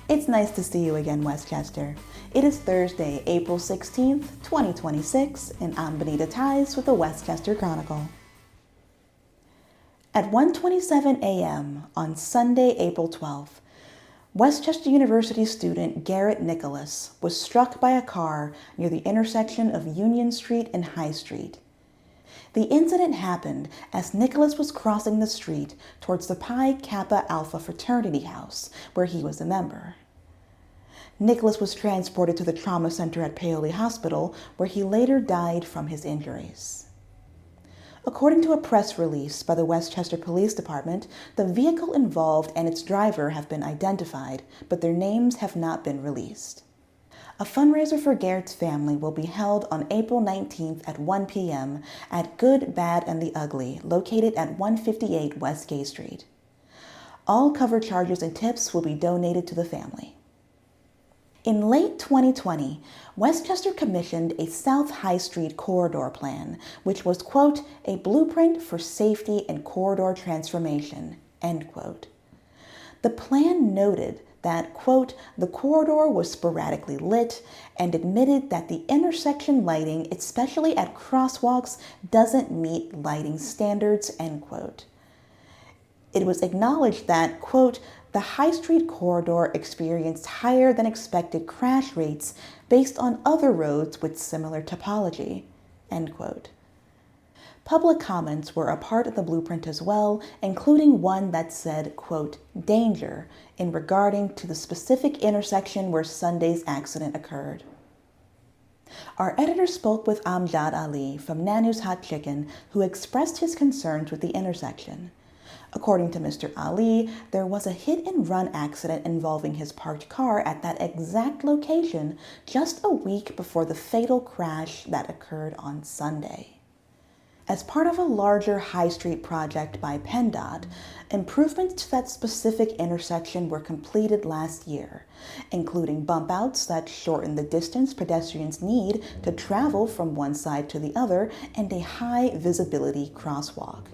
It's nice to see you again, Westchester. It is Thursday, April 16th, 2026, and I'm Bonita with the Westchester Chronicle. At 1:27 a.m. on Sunday, April 12th, Westchester University student Garrett Nicholas was struck by a car near the intersection of Union Street and High Street. The incident happened as Nicholas was crossing the street towards the Pi Kappa Alpha fraternity house, where he was a member. Nicholas was transported to the trauma center at Paoli Hospital, where he later died from his injuries. According to a press release by the Westchester Police Department, the vehicle involved and its driver have been identified, but their names have not been released. A fundraiser for Garrett's family will be held on April 19th at 1 p.m. at Good, Bad, and the Ugly, located at 158 West Gay Street. All cover charges and tips will be donated to the family. In late 2020, Westchester commissioned a South High Street corridor plan, which was, quote, a blueprint for safety and corridor transformation, end quote. The plan noted that, quote, the corridor was sporadically lit and admitted that the intersection lighting, especially at crosswalks, doesn't meet lighting standards, end quote. It was acknowledged that, quote, the High Street corridor experienced higher than expected crash rates based on other roads with similar topology, end quote. Public comments were a part of the blueprint as well, including one that said, quote, danger, in regarding to the specific intersection where Sunday's accident occurred. Our editor spoke with Amjad Ali from Nanu's Hot Chicken, who expressed his concerns with the intersection. According to Mr. Ali, there was a hit-and-run accident involving his parked car at that exact location just a week before the fatal crash that occurred on Sunday. As part of a larger High Street project by PennDOT, improvements to that specific intersection were completed last year, including bump outs that shorten the distance pedestrians need to travel from one side to the other and a high visibility crosswalk.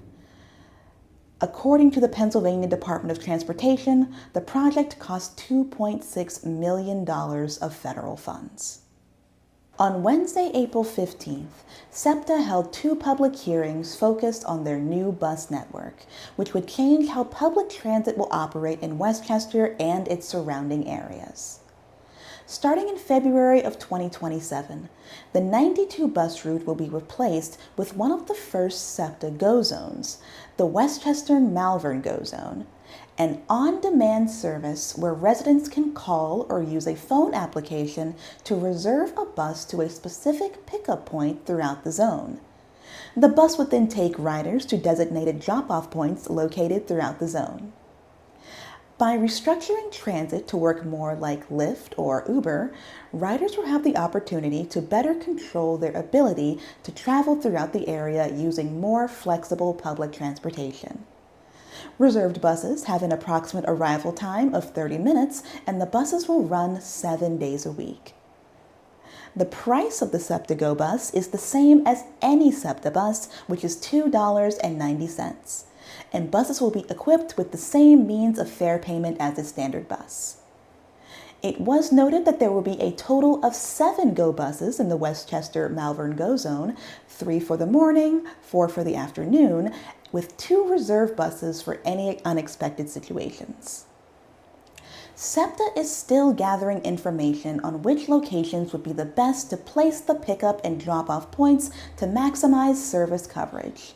According to the Pennsylvania Department of Transportation, the project cost $2.6 million of federal funds. On Wednesday, April 15th, SEPTA held 2 public hearings focused on their new bus network, which would change how public transit will operate in Westchester and its surrounding areas. Starting in February of 2027, the 92 bus route will be replaced with one of the first SEPTA Go zones, the Westchester Malvern Go Zone, an on-demand service where residents can call or use a phone application to reserve a bus to a specific pickup point throughout the zone. The bus would then take riders to designated drop-off points located throughout the zone. By restructuring transit to work more like Lyft or Uber, riders will have the opportunity to better control their ability to travel throughout the area using more flexible public transportation. Reserved buses have an approximate arrival time of 30 minutes, and the buses will run 7 days a week. The price of the SEPTA Go bus is the same as any SEPTA bus, which is $2.90. And buses will be equipped with the same means of fare payment as a standard bus. It was noted that there will be a total of 7 Go buses in the Westchester Malvern Go Zone, 3 for the morning, 4 for the afternoon, with 2 reserve buses for any unexpected situations. SEPTA is still gathering information on which locations would be the best to place the pickup and drop-off points to maximize service coverage.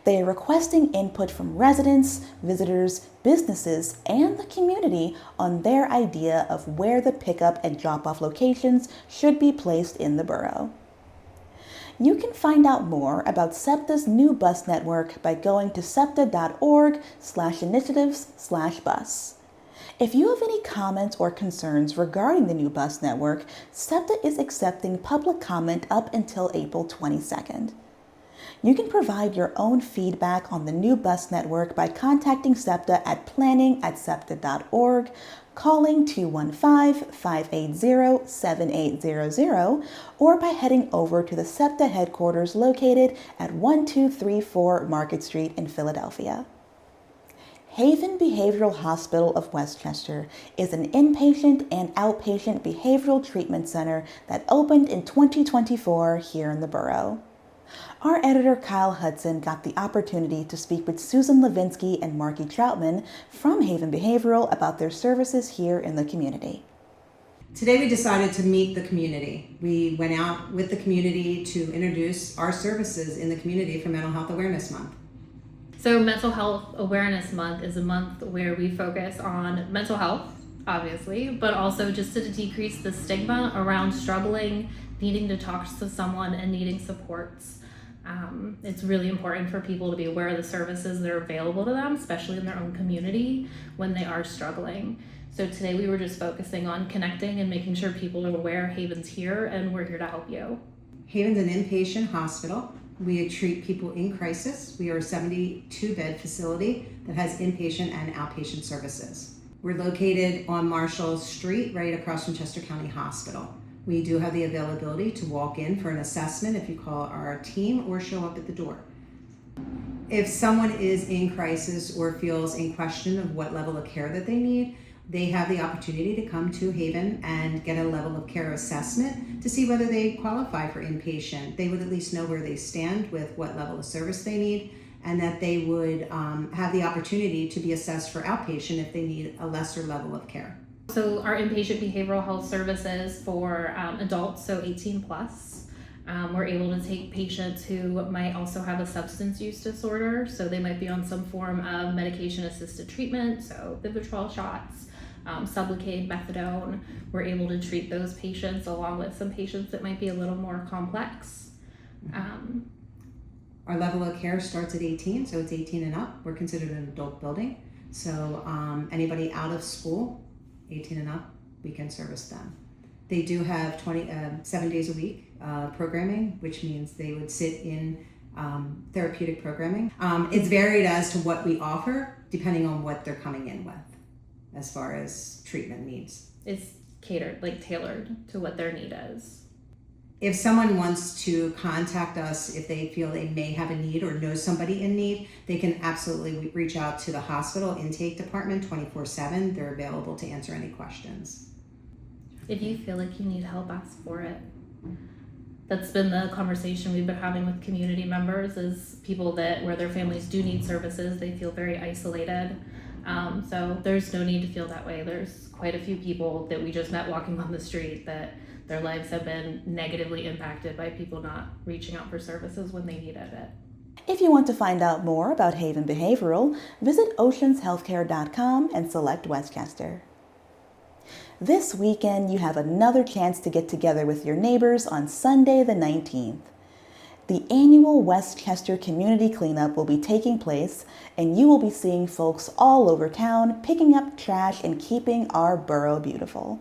They are requesting input from residents, visitors, businesses, and the community on their idea of where the pickup and drop-off locations should be placed in the borough. You can find out more about SEPTA's new bus network by going to septa.org/initiatives/bus. If you have any comments or concerns regarding the new bus network, SEPTA is accepting public comment up until April 22nd. You can provide your own feedback on the new bus network by contacting SEPTA at planning@septa.org, calling 215-580-7800, or by heading over to the SEPTA headquarters located at 1234 Market Street in Philadelphia. Haven Behavioral Hospital of Westchester is an inpatient and outpatient behavioral treatment center that opened in 2024 here in the borough. Our editor Kyle Hudson got the opportunity to speak with Susan Lavinsky and Markie Troutman from Haven Behavioral about their services here in the community. Today we decided to meet the community. We went out with the community to introduce our services in the community for Mental Health Awareness Month. So Mental Health Awareness Month is a month where we focus on mental health, obviously, but also just to decrease the stigma around struggling, needing to talk to someone, and needing supports. It's really important for people to be aware of the services that are available to them, especially in their own community, when they are struggling. So today we were just focusing on connecting and making sure people are aware Haven's here and we're here to help you. Haven's an inpatient hospital. We treat people in crisis. We are a 72-bed facility that has inpatient and outpatient services. We're located on Marshall Street, right across from Chester County Hospital. We do have the availability to walk in for an assessment if you call our team or show up at the door. If someone is in crisis or feels in question of what level of care that they need, they have the opportunity to come to Haven and get a level of care assessment to see whether they qualify for inpatient. They would at least know where they stand with what level of service they need, and that they would have the opportunity to be assessed for outpatient if they need a lesser level of care. So our inpatient behavioral health services for adults, so 18 plus. We're able to take patients who might also have a substance use disorder. So they might be on some form of medication assisted treatment, so Vivitrol shots, Sublocade, methadone. We're able to treat those patients along with some patients that might be a little more complex. Our level of care starts at 18, so it's 18 and up. We're considered an adult building. So anybody out of school, 18 and up, we can service them. They do have 7 days a week programming, which means they would sit in therapeutic programming. It's varied as to what we offer, depending on what they're coming in with, as far as treatment needs. It's catered, tailored to what their need is. If someone wants to contact us, if they feel they may have a need or know somebody in need, they can absolutely reach out to the hospital intake department 24/7. They're available to answer any questions. If you feel like you need help, ask for it. That's been the conversation we've been having with community members, is people that where their families do need services, they feel very isolated. So there's no need to feel that way. There's quite a few people that we just met walking on the street that their lives have been negatively impacted by people not reaching out for services when they needed it. If you want to find out more about Haven Behavioral, visit oceanshealthcare.com and select Westchester. This weekend, you have another chance to get together with your neighbors on Sunday the 19th. The annual Westchester Community Cleanup will be taking place, and you will be seeing folks all over town picking up trash and keeping our borough beautiful.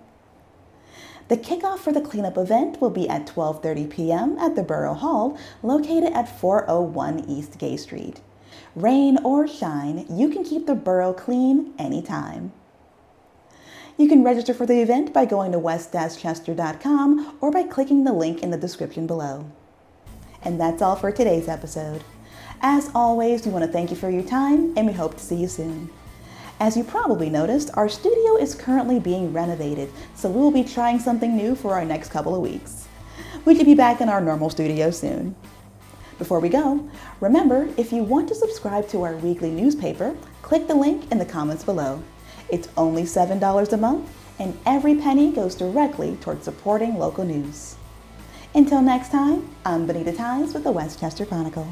The kickoff for the cleanup event will be at 12:30 p.m. at the Borough Hall, located at 401 East Gay Street. Rain or shine, you can keep the borough clean anytime. You can register for the event by going to west-chester.com or by clicking the link in the description below. And that's all for today's episode. As always, we want to thank you for your time, and we hope to see you soon. As you probably noticed, our studio is currently being renovated, so we will be trying something new for our next couple of weeks. We should be back in our normal studio soon. Before we go, remember, if you want to subscribe to our weekly newspaper, click the link in the comments below. It's only $7 a month, and every penny goes directly towards supporting local news. Until next time, I'm Bonita with the Westchester Chronicle.